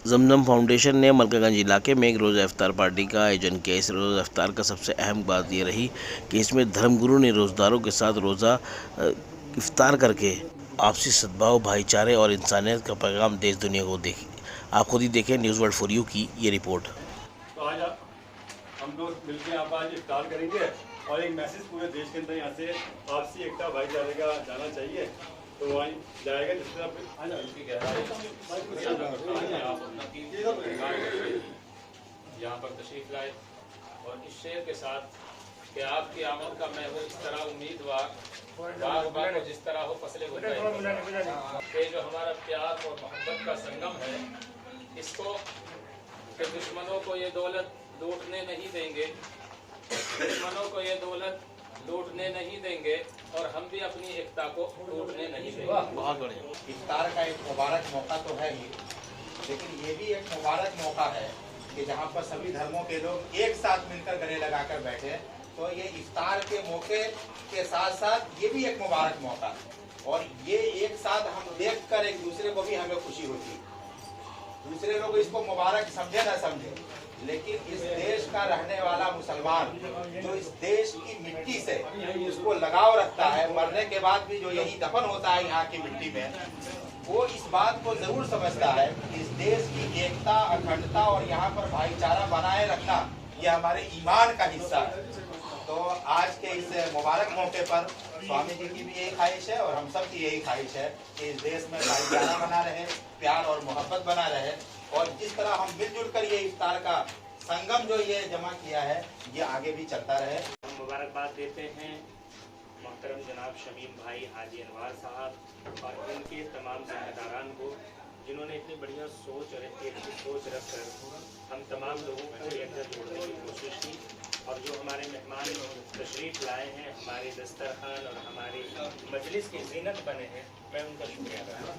जमजम foundation ने मलकागंज इलाके में एक रोज़ा इफ्तार पार्टी का आयोजन किया। इस रोज़ा इफ्तार का सबसे अहम बात ये रही कि इसमें धर्मगुरु ने रोज़दारों के साथ रोज़ा इफ्तार करके आपसी सद्भाव, भाईचारे और इंसानियत का पैगाम देश दुनिया को देखी। आप खुद ही देखें न्यूज़ वर्ल्ड फॉर यू की ये रिपोर्ट। तो आज हम लोग मिलकर यहाँ पर आज इफ्तार करेंगे और एक मैसेज पूरे देश के अंदर यहाँ से आपसी एकता भाईचारे का जाना चाहिए। तो वहाँ जाएगा जिस तरह यहाँ पर तशरीफ लाए और इस शेर के साथ कि आपकी आमद का मैं हूँ इस तरह उम्मीदवार बाग जिस तरह हो फसले ये जो हमारा प्यार और मोहब्बत का संगम है, इसको कि दुश्मनों को ये दौलत लूटने नहीं देंगे, दुश्मनों को ये दौलत लूटने नहीं देंगे और हम भी अपनी एकता को टूटने नहीं देंगे। बहुत बढ़िया। इफ्तार का एक मुबारक मौका तो है ही, लेकिन ये भी एक मुबारक मौका है कि जहाँ पर सभी धर्मों के लोग एक साथ मिलकर गले लगाकर बैठे। तो ये इफ्तार के मौके के साथ साथ ये भी एक मुबारक मौका है और ये एक साथ हम देखकर एक दूसरे को भी हमें खुशी होती है। दूसरे लोग इसको मुबारक समझे ना समझे, लेकिन इस देश का रहने वाला मुसलमान जो इस देश की मिट्टी से उसको लगाव रखता है, मरने के बाद भी जो यही दफन होता है यहाँ की मिट्टी में, वो इस बात को जरूर समझता है कि इस देश की एकता, अखंडता और यहाँ पर भाईचारा बनाए रखना ये हमारे ईमान का हिस्सा है। तो आज के इस मुबारक मौके पर स्वामी जी की भी यही ख्वाहिश है और हम सब की यही ख्वाहिश है कि इस देश में भाईचारा बना रहे, प्यार और मोहब्बत बना रहे और जिस तरह हम मिलजुल कर ये इफ्तार का संगम जो ये जमा किया है ये आगे भी चलता रहे। मुबारकबाद देते हैं मोहतरम जनाब शमीम भाई हाजी अनवार साहब और उनके तमाम जिम्मेदारान को, जिन्होंने इतनी बढ़िया सोच और इतनी अच्छी सोच रखकर हम तमाम लोगों को एक साथ जोड़ने की कोशिश की। और जो हमारे मेहमान तशरीफ़ लाए हैं, हमारे दस्तरखान और हमारी मजलिस की जीनत बने हैं, मैं उनका शुक्रिया करता हूँ।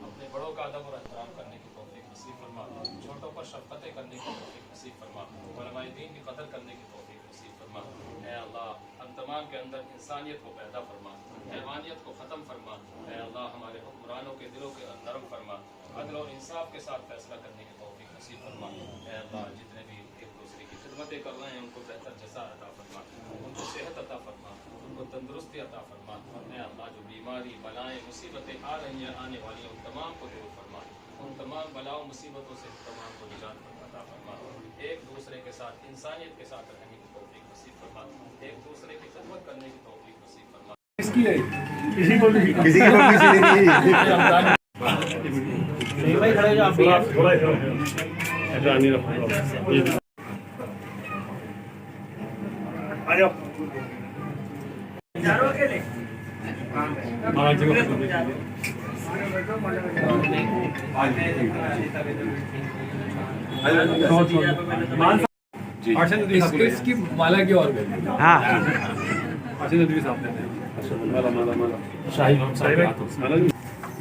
अपने बड़ों का अदब और एहतराम करने की तौफीक नसीब फरमा, छोटों पर शफ़क़त करने की तौफीक नसीब फरमा, उलमाए दीन की कदर करने की तौफीक नसीब फरमा। ऐ अल्लाह हम तमाम के अंदर इंसानियत को पैदा फरमा, हैवानियत को ख़त्म फरमा। ऐ अल्लाह हमारे हुक्मरानों के दिलों के नरम फरमा, अदल और इंसाफ के साथ फैसला करने की तौफीक नसीब फरमा। ऐ अल्लाह जितने भी एक दूसरे की खिदमतें कर रहे हैं उनको बेहतर जज़ा अता फरमा, उनको सेहत अता फरमा, उनको तंदुरुस्ती अता फरमा। ऐ अल्लाह जो बीमारी बलाएँ मुसीबतें आ रही हैं, आने वाली उन तमाम को दूर फरमा, उन तमाम बलाओं मुसीबतों से तमाम को निजात अता फरमा। एक दूसरे के साथ इंसानियत के साथ रहने की तौफीक नसीब फरमा, एक दूसरे की खिदमत करने की तौफीक नसीब फरमा। किसी को भाई खड़े जो आप भी आ जाओ। इसकी माला की और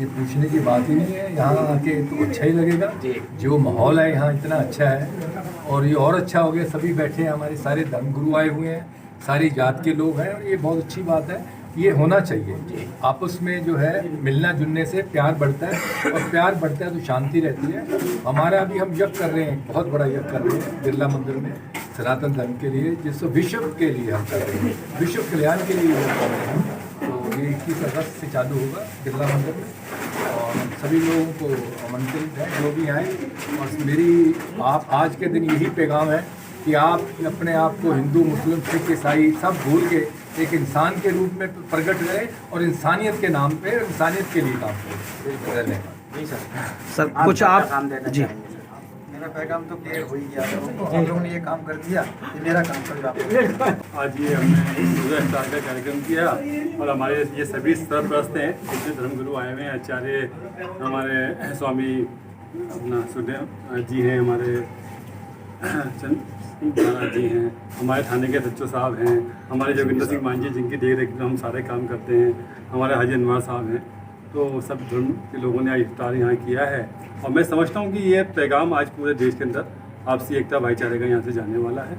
ये पूछने की बात ही नहीं है। यहाँ आके तो अच्छा ही लगेगा, जो माहौल है यहाँ इतना अच्छा है और ये और अच्छा हो गया। सभी बैठे हैं, हमारे सारे धर्मगुरु आए हुए हैं, सारी जात के लोग हैं और ये बहुत अच्छी बात है। ये होना चाहिए। आपस में जो है मिलना जुलने से प्यार बढ़ता है और प्यार बढ़ता है तो शांति रहती है। हमारा अभी हम यज्ञ कर रहे हैं, बहुत बड़ा यज्ञ कर रहे हैं बिरला मंदिर में सनातन धर्म के लिए, जिसको विश्व के लिए हम कर रहे हैं, विश्व कल्याण के लिए यज्ञ कर रहे हैं। तो ये 21 अगस्त से चालू होगा बिरला मंदिर में और सभी लोगों को आमंत्रित है जो भी आए। और मेरी आप आज के दिन यही पैगाम है कि आप अपने आप को हिंदू, मुस्लिम, सिख, ईसाई सब भूल के एक इंसान के रूप में प्रकट करें और इंसानियत के नाम पे इंसानियत के लिए काम करें। जी सर कुछ आप जी मेरा पैगाम तो क्लियर हो ही गया। हम लोगों ने ये काम कर दिया, ये मेरा काम कर। आज ये हमने रोज़ा इफ्तार का कार्यक्रम किया और हमारे ये सभी सरप्रस्त हैं, जितने धर्मगुरु आए हुए हैं, आचार्य हमारे स्वामी अपना सुदेव जी हैं, हमारे महाराज जी हैं, हमारे थाने के सच्चो साहब हैं, हमारे जोगिंदर सिंह मांझी जिनकी देख रेख में हम सारे काम करते हैं, हमारे हाजी अनवार साहब हैं। तो सब धर्म के लोगों ने आज इफ्तार यहाँ किया है और मैं समझता हूँ कि ये पैगाम आज पूरे देश के अंदर आपसी एकता भाईचारे का यहाँ से जाने वाला है।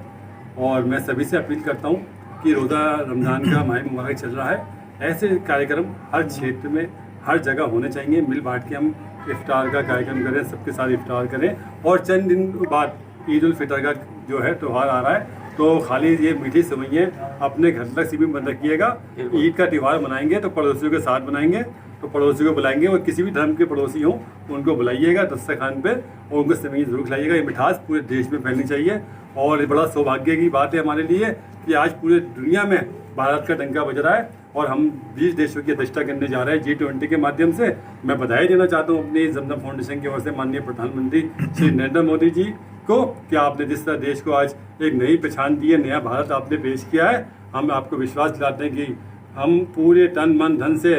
और मैं सभी से अपील करता हूँ कि रोज़ा रमज़ान का माह मुबारक चल रहा है, ऐसे कार्यक्रम हर क्षेत्र में, हर जगह होने चाहिए। मिल बांट के हम इफ्तार का कार्यक्रम करें, सबके साथ इफ्तार करें। और चंद दिन बाद ईद उल फितर का जो है त्यौहार आ रहा है, तो खाली ये मीठी सेवइयाँ अपने घर तक सीमित मत रखिएगा। ईद का त्यौहार मनाएंगे तो पड़ोसियों के साथ मनाएंगे, तो पड़ोसियों को बुलाएंगे और किसी भी धर्म के पड़ोसी हों उनको बुलाइएगा दस्तरखान पे और उनको सेवइयाँ जरूर खिलाइएगा। ये मिठास पूरे देश में फैलनी चाहिए और ये बड़ा सौभाग्य की बात है हमारे लिए कि आज पूरे दुनिया में भारत का डंका बज रहा है और हम 20 देशों की अध्यक्षता करने जा रहे हैं G20 के माध्यम से। मैं बधाई देना चाहता हूँ अपनी जमजम फाउंडेशन की ओर से माननीय प्रधानमंत्री श्री नरेंद्र मोदी जी को कि आपने जिस तरह देश को आज एक नई पहचान दी है, नया भारत आपने पेश किया है। हम आपको विश्वास दिलाते हैं कि हम पूरे तन मन धन से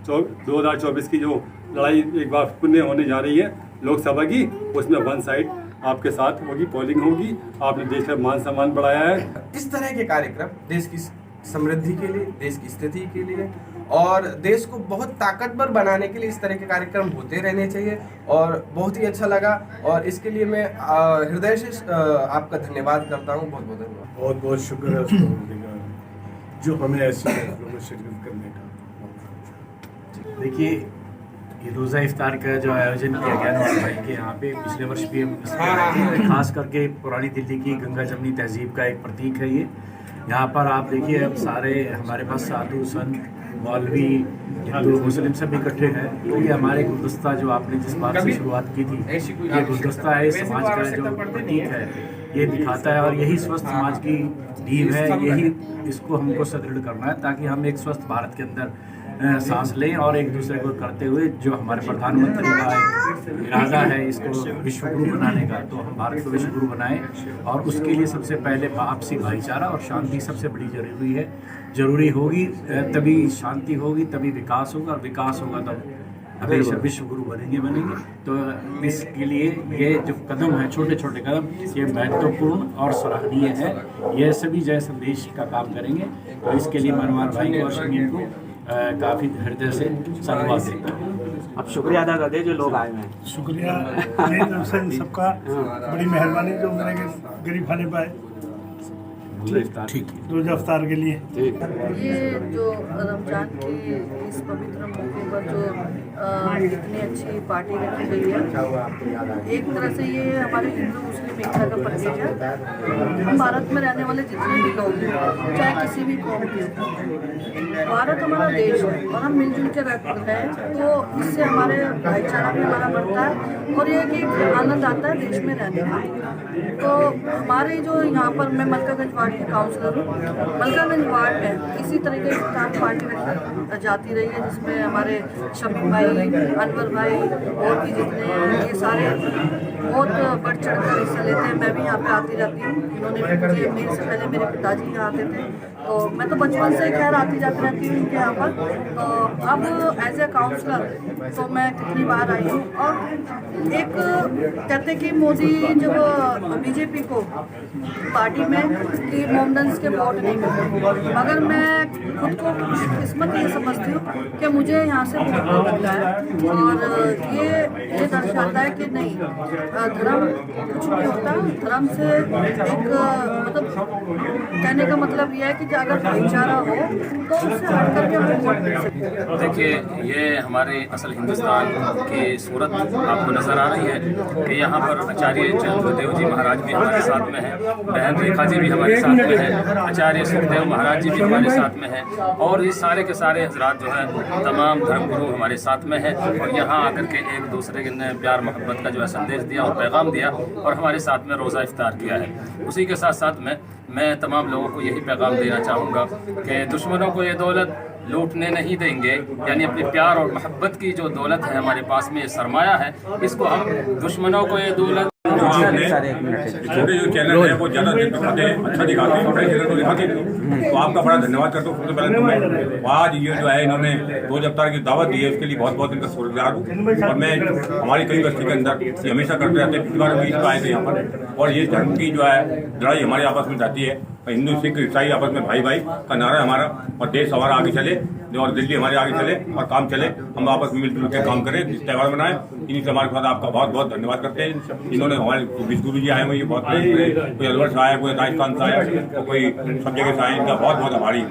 2024 की जो लड़ाई एक बार पुण्य होने जा रही है लोकसभा की, उसमें वन साइड आपके साथ होगी, पोलिंग होगी। आपने देश का मान सम्मान बढ़ाया है। इस तरह के कार्यक्रम देश की समृद्धि के लिए, देश की स्थिति के लिए और देश को बहुत ताकतवर बनाने के लिए इस तरह के कार्यक्रम होते रहने चाहिए और बहुत ही अच्छा लगा और इसके लिए मैं हृदय से आपका धन्यवाद करता हूँ। बहुत बहुत धन्यवाद। बहुत बहुत शुक्र है उसको का जो हमें ऐसी कार्यक्रमों में शिरकत करने का। देखिए, ये रोज़ा इफ्तार का जो आयोजन किया गया नवाज भाई के यहाँ पे, पिछले वर्ष भी हम खास करके पुरानी दिल्ली की गंगा जमनी तहजीब का एक प्रतीक है ये। यहाँ पर आप देखिए अब सारे हमारे पास साधु संत मौलवी हिंदू मुस्लिम सब इकट्ठे हैं। तो ये हमारे गुलदस्ता जो आपने जिस बात से शुरुआत की थी, ये गुलदस्ता है समाज का जो प्रतीक है, ये दिखाता है और यही स्वस्थ समाज की नींव है। यही इसको हमको सुदृढ़ करना है ताकि हम एक स्वस्थ भारत के अंदर सांस लें और एक दूसरे को करते हुए जो हमारे प्रधानमंत्री का एक इरादा है इसको विश्व गुरु बनाने का, तो हम भारत को विश्व गुरु बनाएं। और उसके लिए सबसे पहले आपसी भाईचारा और शांति सबसे बड़ी जरूरी होगी। तभी शांति होगी, तभी विकास होगा और विकास होगा तब हमेशा विश्व गुरु बनेंगे। तो इसके लिए ये जो कदम है, छोटे छोटे कदम, ये महत्वपूर्ण और सराहनीय है। ये सभी जय संदेश का काम करेंगे। तो इसके लिए मनवार भाई और शमीम को काफ़ी हृदय से धन्यवाद देता हूँ। अब शुक्रिया अदा कर दे जो लोग आए हैं। शुक्रिया मेरी तरफ से सबका, बड़ी मेहरबानी जो मेरे गरीब खाने पाए रोजा इफ्तार के लिए। ये जो रमजान की इस पवित्र मौके पर जो इतनी अच्छी पार्टी रखी गई है, एक तरह से ये हमारे हिंदू मुस्लिम एकता का प्रतीक है। हम भारत में रहने वाले जितने भी लोग हैं, चाहे किसी भी कौम के, भारत हमारा देश है और हम मिलजुल के रहते हैं, तो इससे हमारे भाईचारा भी हमारा बढ़ता है और ये एक आनंद आता है देश में रहने का। तो हमारे जो यहाँ पर मैं मलकागंज वार्ड की काउंसलर हूँ, मलकागंज वार्ड में इसी तरीके की पार्टी रखी जाती रही है जिसमें हमारे शमीम भाई, अनवर भाई और भी जितने हैं ये सारे बहुत बढ़ चढ़ कर हिस्सा लेते हैं। मैं भी यहाँ पे आती रहती हूँ। इन्होंने मुझे, मेरे से पहले मेरे पिताजी यहाँ आते थे, तो मैं तो बचपन से खैर आती जाती रहती हूँ इनके यहाँ पर। तो अब एज ए काउंसलर तो मैं कितनी बार आई हूँ और एक कहते कि मोदी जब बीजेपी को पार्टी में कि मोमडन्स के वोट नहीं मिलते, मगर मैं खुद को किस्मत ये समझती हूँ कि मुझे यहाँ से वोट मिला है और ये दर्शाता है कि नहीं, धर्म कुछ नहीं होता। धर्म से एक मतलब कहने का मतलब यह है कि अगर भाईचारा हो तो उससे हट करके हम वोट मिल सकते हैं। देखिए, ये हमारे असल हिंदुस्तान की सूरत आपको नज़र आ रही है कि यहाँ पर आचार्य चंद्रदेव जी महाराज भी हमारे साथ में हैं, बहन रेखा जी भी हमारे साथ में हैं, आचार्य सुखदेव महाराज जी भी हमारे साथ में हैं और ये सारे के सारे हजरात जो है तमाम धर्मगुरु हमारे साथ में हैं और यहाँ आकर के एक दूसरे के ने प्यार मोहब्बत का जो है संदेश दिया और पैगाम दिया और हमारे साथ में रोज़ा इफ्तार किया है। उसी के साथ साथ में मैं तमाम लोगों को यही पैगाम देना चाहूँगा कि दुश्मनों को ये दौलत लूटने नहीं देंगे, यानी अपने प्यार और मोहब्बत की जो दौलत है हमारे पास में, ये सरमाया है, इसको हम दुश्मनों को ये दौलत छोटे जो चैनल है वो ज़्यादा दिखाते हैं, अच्छा दिखाते हैं, बड़े चैनल को दिखाते हैं। तो आपका बड़ा धन्यवाद करता हूँ। सबसे पहले तो मैं आज ये जो है इन्होंने रोज़ा इफ्तार की दावत दी है, उसके लिए बहुत बहुत इनका शुक्रगुजार हूँ। और मैं हमारी कई बस्ती के अंदर ये हमेशा करते रहते हैं, पिछली बार भी आए थे यहाँ पर। और ये धर्म की जो है लड़ाई हमारे आपस में जाती है, हिंदू सिख ईसाई आपस में भाई भाई का नारा हमारा, और देश हमारा आगे चले और दिल्ली हमारे आगे चले और काम चले, हम आपस में मिलजुल के काम करें, इस त्यौहार मनाएं। इन्हीं से हमारे साथ आपका बहुत बहुत धन्यवाद करते हैं। इन्होंने हमारे विश्व गुरु जी आए हुए, ये बहुत कोई अलवर से आया, कोई राजस्थान से आया, कोई सब जगह से आए, इनका बहुत बहुत आभारी।